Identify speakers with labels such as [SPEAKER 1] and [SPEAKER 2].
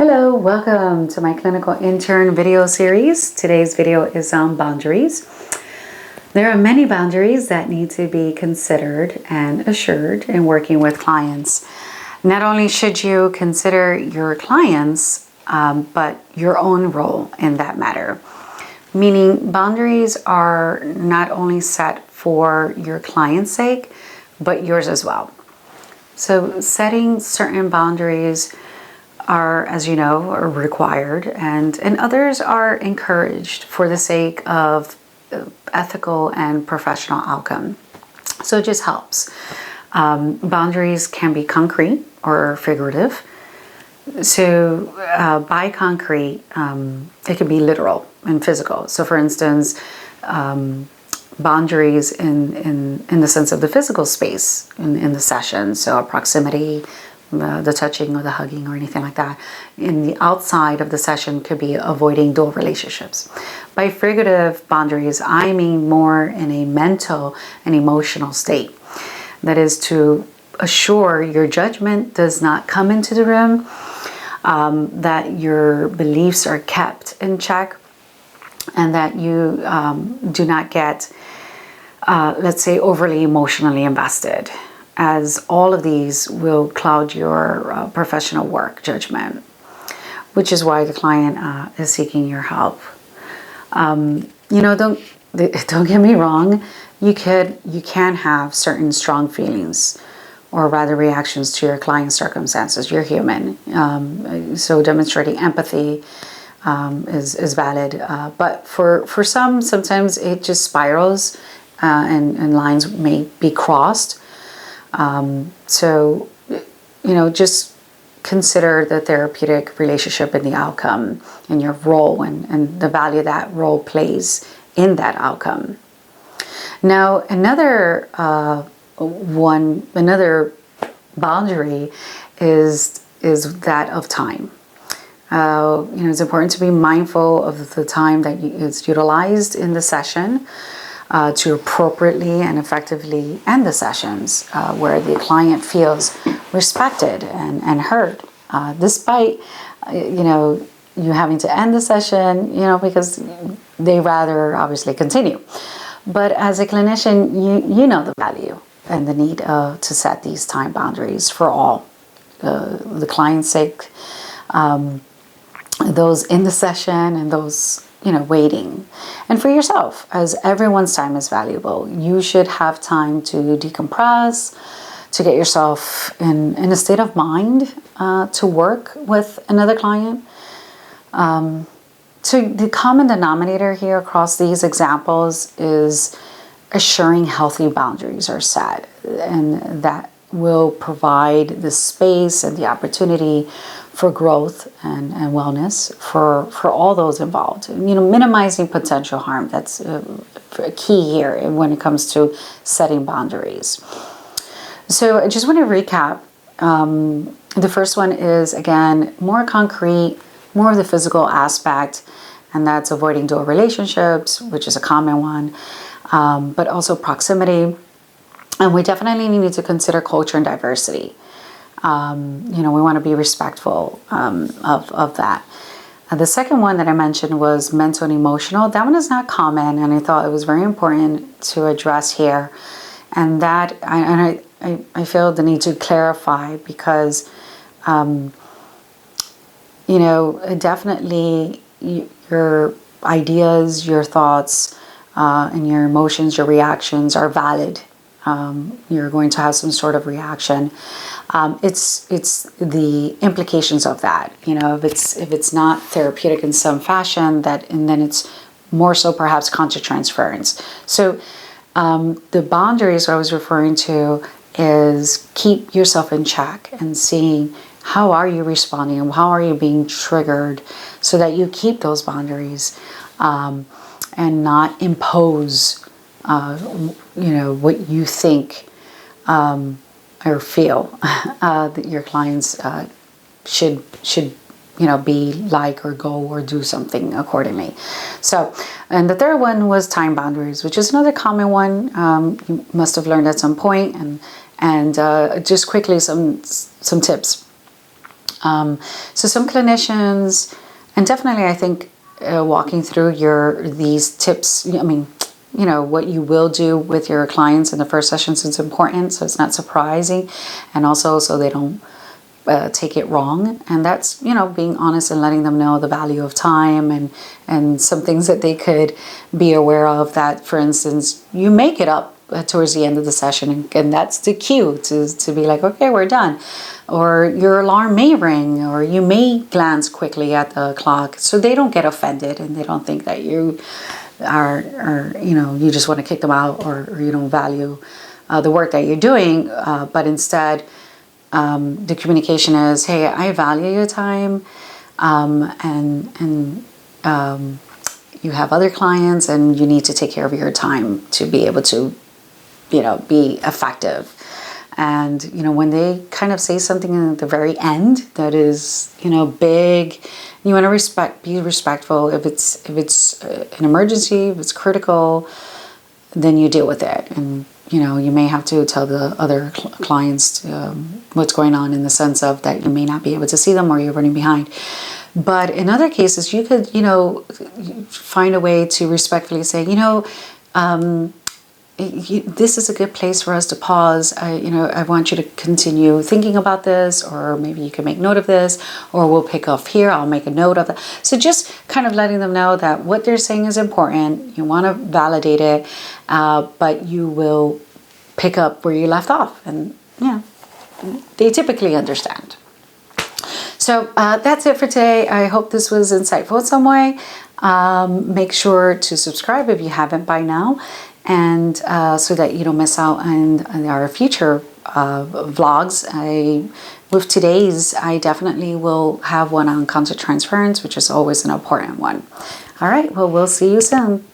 [SPEAKER 1] Hello, welcome to my clinical intern video series. Today's video is on boundaries. There are many boundaries that need to be considered and assured in working with clients. Not only should you consider your clients, but your own role in that matter. Meaning boundaries are not only set for your client's sake, but yours as well. So setting certain boundaries are, as you know, are required, and others are encouraged for the sake of ethical and professional outcome. So it just helps. Boundaries can be concrete or figurative. So by concrete, it could be literal and physical. So for instance, boundaries in the sense of the physical space in the session, so a proximity, the touching or the hugging or anything like that. In the outside of the session could be avoiding dual relationships. By figurative boundaries, I mean more in a mental and emotional state. That is to assure your judgment does not come into the room, that your beliefs are kept in check, and that you do not get, let's say, overly emotionally invested, as all of these will cloud your professional work judgment, which is why the client is seeking your help. Don't get me wrong. You can have certain strong feelings, or rather reactions to your client's circumstances. You're human, so demonstrating empathy is valid. But for sometimes it just spirals, and lines may be crossed. So, just consider the therapeutic relationship and the outcome and your role and the value that role plays in that outcome. Now, another boundary is that of time. It's important to be mindful of the time that is utilized in the session, to appropriately and effectively end the sessions where the client feels respected and heard, despite you having to end the session, because they rather obviously continue. But as a clinician, you know the value and the need to set these time boundaries for all, the client's sake, those in the session and those waiting, and for yourself, as everyone's time is valuable. You should have time to decompress, to get yourself in a state of mind to work with another client. So the common denominator here across these examples is assuring healthy boundaries are set, and that will provide the space and the opportunity for growth and wellness for all those involved. Minimizing potential harm. That's a key here when it comes to setting boundaries. So I just want to recap. The first one is, again, more concrete, more of the physical aspect, and that's avoiding dual relationships, which is a common one, but also proximity. And we definitely need to consider culture and diversity. We want to be respectful of that. The second one that I mentioned was mental and emotional. That one is not common, and I thought it was very important to address here. And that, I feel the need to clarify because, definitely your ideas, your thoughts, and your emotions, your reactions are valid. You're going to have some sort of reaction. It's the implications of that. If it's not therapeutic in some fashion, and then it's more so perhaps countertransference. So the boundaries I was referring to is keep yourself in check and seeing how are you responding and how are you being triggered, so that you keep those boundaries and not impose what you think or feel that your clients should be like, or go or do something accordingly. So, and the third one was time boundaries, which is another common one. You must have learned at some point, and just quickly some tips. So some clinicians, and definitely I think walking through these tips, I mean, what you will do with your clients in the first sessions is important, so it's not surprising, and also so they don't take it wrong. And that's, being honest and letting them know the value of time, and some things that they could be aware of, that, for instance, you make it up towards the end of the session, and that's the cue to be like, okay, we're done. Or your alarm may ring, or you may glance quickly at the clock, so they don't get offended and they don't think that you are you just want to kick them out, or you don't value the work that you're doing, but instead the communication is, hey, I value your time, and you have other clients, and you need to take care of your time to be able to be effective. And when they kind of say something at the very end that is big, you want to be respectful. If it's an emergency, if it's critical, then you deal with it. And you may have to tell the other clients what's going on, in the sense of that you may not be able to see them, or you're running behind. But in other cases, you could find a way to respectfully say, this is a good place for us to pause. I want you to continue thinking about this, or maybe you can make note of this, or we'll pick up here. I'll make a note of that. So just kind of letting them know that what they're saying is important. You want to validate it, but you will pick up where you left off. And they typically understand. So that's it for today. I hope this was insightful in some way. Make sure to subscribe if you haven't by now, and so that you don't miss out on our future vlogs. With today's, I definitely will have one on concept transference, which is always an important one. All right, well, we'll see you soon.